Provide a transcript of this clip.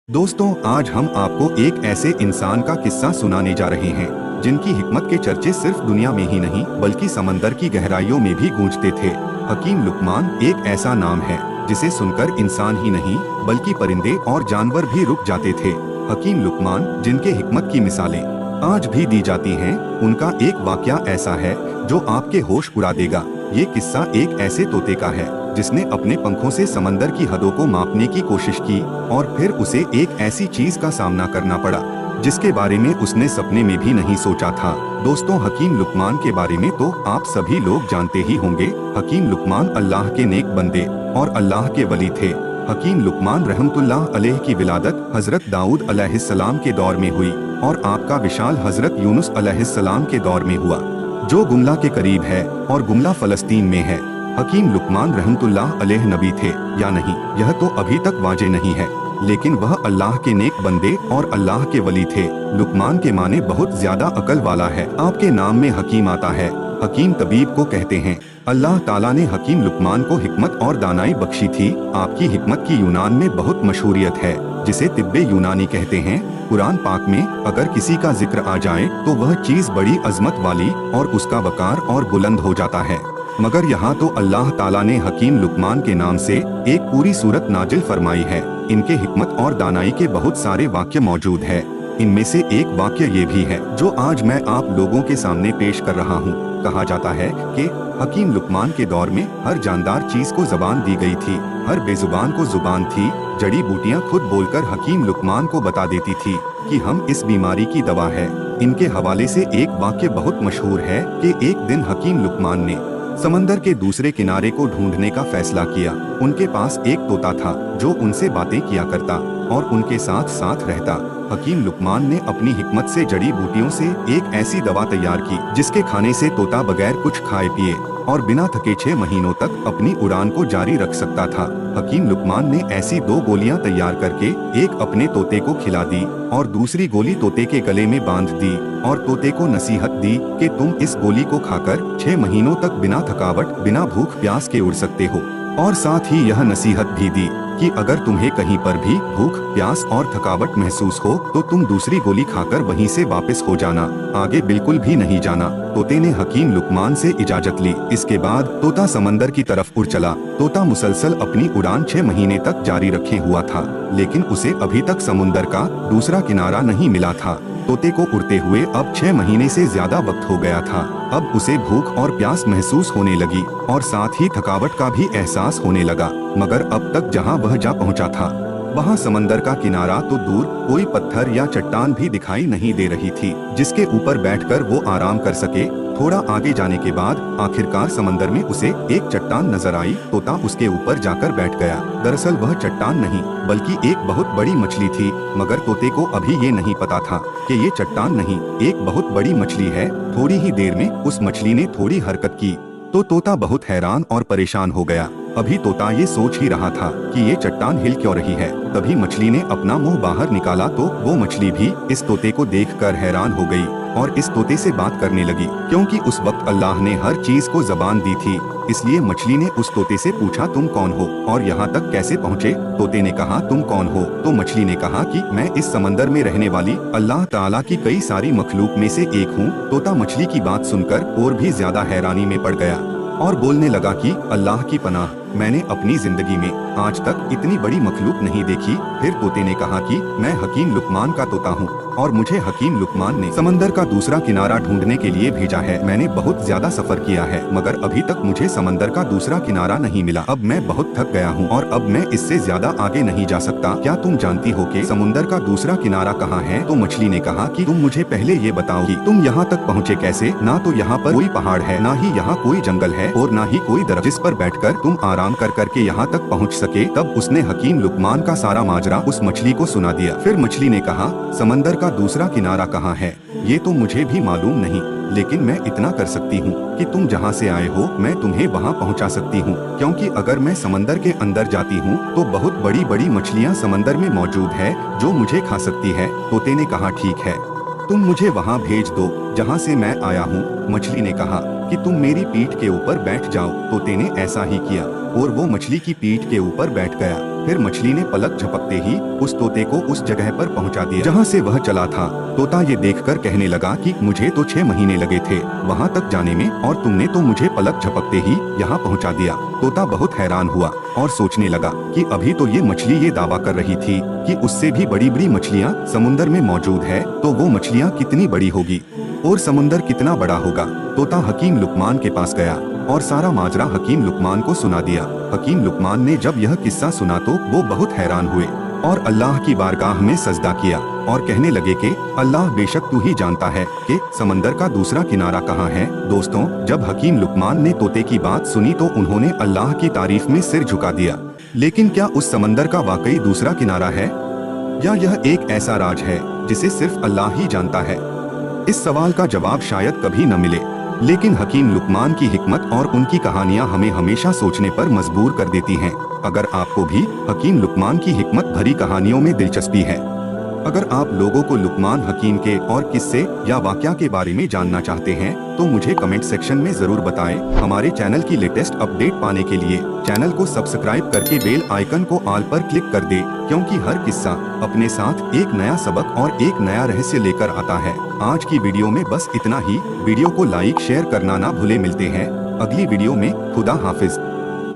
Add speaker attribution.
Speaker 1: दोस्तों, आज हम आपको एक ऐसे इंसान का किस्सा सुनाने जा रहे हैं जिनकी हिकमत के चर्चे सिर्फ दुनिया में ही नहीं बल्कि समंदर की गहराइयों में भी गूंजते थे। हकीम लुकमान एक ऐसा नाम है जिसे सुनकर इंसान ही नहीं बल्कि परिंदे और जानवर भी रुक जाते थे। हकीम लुकमान जिनके हिकमत की मिसालें आज भी दी जाती हैं, उनका एक वाकया ऐसा है जो आपके होश उड़ा देगा। ये किस्सा एक ऐसे तोते का है जिसने अपने पंखों से समंदर की हदों को मापने की कोशिश की और फिर उसे एक ऐसी चीज का सामना करना पड़ा जिसके बारे में उसने सपने में भी नहीं सोचा था। दोस्तों, हकीम लुकमान के बारे में तो आप सभी लोग जानते ही होंगे। हकीम लुकमान अल्लाह के नेक बंदे और अल्लाह के वली थे। हकीम लुकमान रहमतुल्लाह अलैह की विलादत हजरत दाऊद अलैहिस्सलाम के दौर में हुई और आपका विशाल हजरत यूनुस अलैहिस्सलाम के दौर में हुआ, जो गुमला के करीब है और गुमला फलस्तीन में है। हकीम लुकमान रहमतुल्लाह अलैह नबी थे या नहीं, यह तो अभी तक वाजे नहीं है, लेकिन वह अल्लाह के नेक बंदे और अल्लाह के वली थे। लुकमान के माने बहुत ज्यादा अकल वाला है। आपके नाम में हकीम आता है। हकीम तबीब को कहते हैं। अल्लाह ताला ने हकीम लुकमान को हिकमत और दानाई बख्शी थी। आपकी हिकमत की यूनान में बहुत मशहूरियत है, जिसे तिब्बे यूनानी कहते हैं। कुरान पाक में अगर किसी का जिक्र आ जाए तो वह चीज बड़ी अजमत वाली और उसका वकार और बुलंद हो जाता है। मगर यहाँ तो अल्लाह ताला ने हकीम लुकमान के नाम से एक पूरी सूरत नाजिल फरमाई है। इनके हिकमत और दानाई के बहुत सारे वाक्य मौजूद है। इनमें से एक वाक्य ये भी है जो आज मैं आप लोगों के सामने पेश कर रहा हूँ। कहा जाता है कि हकीम लुकमान के दौर में हर जानदार चीज को जबान दी गई थी, हर बेजुबान को जुबान थी। जड़ी बूटियाँ खुद बोलकर हकीम लुकमान को बता देती थी कि हम इस बीमारी की दवा है। इनके हवाले से एक वाक्य बहुत मशहूर है कि एक दिन हकीम लुकमान ने समंदर के दूसरे किनारे को ढूंढने का फैसला किया। उनके पास एक तोता था जो उनसे बातें किया करता और उनके साथ साथ रहता। हकीम लुकमान ने अपनी हिकमत से जड़ी बूटियों से एक ऐसी दवा तैयार की जिसके खाने से तोता बगैर कुछ खाए पिए और बिना थके 6 महीनों तक अपनी उड़ान को जारी रख सकता था। हकीम लुकमान ने ऐसी 2 गोलियां तैयार करके एक अपने तोते को खिला दी और दूसरी गोली तोते के गले में बांध दी और तोते को नसीहत दी कि तुम इस गोली को खाकर 6 महीनों तक बिना थकावट बिना भूख प्यास के उड़ सकते हो। और साथ ही यह नसीहत भी दी कि अगर तुम्हें कहीं पर भी भूख प्यास और थकावट महसूस हो तो तुम दूसरी गोली खाकर वहीं से वापस हो जाना, आगे बिल्कुल भी नहीं जाना। तोते ने हकीम लुकमान से इजाजत ली। इसके बाद तोता समंदर की तरफ उड़ चला। तोता मुसलसल अपनी उड़ान 6 महीने तक जारी रखे हुआ था, लेकिन उसे अभी तक समुंदर का दूसरा किनारा नहीं मिला था। तोते को उड़ते हुए अब 6 महीने से ज्यादा वक्त हो गया था। अब उसे भूख और प्यास महसूस होने लगी और साथ ही थकावट का भी एहसास होने लगा। मगर अब तक जहां वह जा पहुंचा था वहां समंदर का किनारा तो दूर, कोई पत्थर या चट्टान भी दिखाई नहीं दे रही थी जिसके ऊपर बैठकर वो आराम कर सके। थोड़ा आगे जाने के बाद आखिरकार समंदर में उसे एक चट्टान नजर आई। तोता उसके ऊपर जाकर बैठ गया। दरअसल वह चट्टान नहीं बल्कि एक बहुत बड़ी मछली थी, मगर तोते को अभी ये नहीं पता था कि ये चट्टान नहीं, एक बहुत बड़ी मछली है। थोड़ी ही देर में उस मछली ने थोड़ी हरकत की तो तोता बहुत हैरान और परेशान हो गया। अभी तोता ये सोच ही रहा था कि ये चट्टान हिल क्यों रही है, तभी मछली ने अपना मुंह बाहर निकाला तो वो मछली भी इस तोते को देखकर हैरान हो गई और इस तोते से बात करने लगी। क्योंकि उस वक्त अल्लाह ने हर चीज को जबान दी थी, इसलिए मछली ने उस तोते से पूछा, तुम कौन हो और यहाँ तक कैसे पहुँचे? तोते ने कहा, तुम कौन हो? तो मछली ने कहा कि मैं इस समंदर में रहने वाली अल्लाह ताला की कई सारी मखलूक में से एक हूँ। तोता मछली की बात सुनकर और भी ज्यादा हैरानी में पड़ गया और बोलने लगा कि अल्लाह की पनाह, मैंने अपनी जिंदगी में आज तक इतनी बड़ी मखलूक नहीं देखी। फिर तोते ने कहा कि मैं हकीम लुकमान का तोता हूँ और मुझे हकीम लुकमान ने समंदर का दूसरा किनारा ढूंढने के लिए भेजा है। मैंने बहुत ज्यादा सफर किया है मगर अभी तक मुझे समंदर का दूसरा किनारा नहीं मिला। अब मैं बहुत थक गया हूँ और अब मैं इससे ज्यादा आगे नहीं जा सकता। क्या तुम जानती हो कि समुंदर का दूसरा किनारा कहाँ है? तो मछली ने कहा कि तुम मुझे पहले ये बताओ कि तुम यहाँ तक पहुँचे कैसे? ना तो यहाँ पर कोई पहाड़ है, ना ही यहाँ कोई जंगल है और ना ही कोई दरख्त जिस पर बैठकर तुम आराम कर करके यहाँ तक पहुँच सके। तब उसने हकीम लुकमान का सारा माजरा उस मछली को सुना दिया। फिर मछली ने कहा, समंदर का दूसरा किनारा कहाँ है ये तो मुझे भी मालूम नहीं, लेकिन मैं इतना कर सकती हूँ कि तुम जहाँ से आए हो मैं तुम्हें वहाँ पहुँचा सकती हूँ। क्योंकि अगर मैं समंदर के अंदर जाती हूँ तो बहुत बड़ी बड़ी मछलियाँ समंदर में मौजूद है जो मुझे खा सकती है। तोते ने कहा, ठीक है, तुम मुझे वहाँ भेज दो जहाँ से मैं आया हूँ। मछली ने कहा कि तुम मेरी पीठ के ऊपर बैठ जाओ। तोते ने ऐसा ही किया और वो मछली की पीठ के ऊपर बैठ गया। फिर मछली ने पलक झपकते ही उस तोते को उस जगह पर पहुंचा दिया जहां से वह चला था। तोता ये देखकर कहने लगा कि मुझे तो 6 महीने लगे थे वहां तक जाने में, और तुमने तो मुझे पलक झपकते ही यहाँ पहुंचा दिया। तोता बहुत हैरान हुआ और सोचने लगा कि अभी तो ये मछली ये दावा कर रही थी कि उससे भी बड़ी बड़ी मछलियाँ समुद्र में मौजूद है, तो वो मछलियाँ कितनी बड़ी होगी और समुद्र कितना बड़ा होगा। तोता हकीम लुकमान के पास गया और सारा माजरा हकीम लुकमान को सुना दिया। हकीम लुकमान ने जब यह किस्सा सुना तो वो बहुत हैरान हुए और अल्लाह की बारगाह में सजदा किया और कहने लगे कि अल्लाह, बेशक तू ही जानता है कि समंदर का दूसरा किनारा कहाँ है। दोस्तों, जब हकीम लुकमान ने तोते की बात सुनी तो उन्होंने अल्लाह की तारीफ में सिर झुका दिया। लेकिन क्या उस समंदर का वाकई दूसरा किनारा है, या यह एक ऐसा राज है जिसे सिर्फ अल्लाह ही जानता है? इस सवाल का जवाब शायद कभी न मिले, लेकिन हकीम लुकमान की हिकमत और उनकी कहानियां हमें हमेशा सोचने पर मजबूर कर देती हैं। अगर आपको भी हकीम लुकमान की हिकमत भरी कहानियों में दिलचस्पी है, अगर आप लोगों को लुकमान हकीम के और किस्से या वाकया के बारे में जानना चाहते हैं तो मुझे कमेंट सेक्शन में जरूर बताएं। हमारे चैनल की लेटेस्ट अपडेट पाने के लिए चैनल को सब्सक्राइब करके बेल आइकन को ऑल पर क्लिक कर दे, क्योंकि हर किस्सा अपने साथ एक नया सबक और एक नया रहस्य लेकर आता है। आज की वीडियो में बस इतना ही। वीडियो को लाइक शेयर करना ना भूले। मिलते हैं अगली वीडियो में। खुदा हाफिज।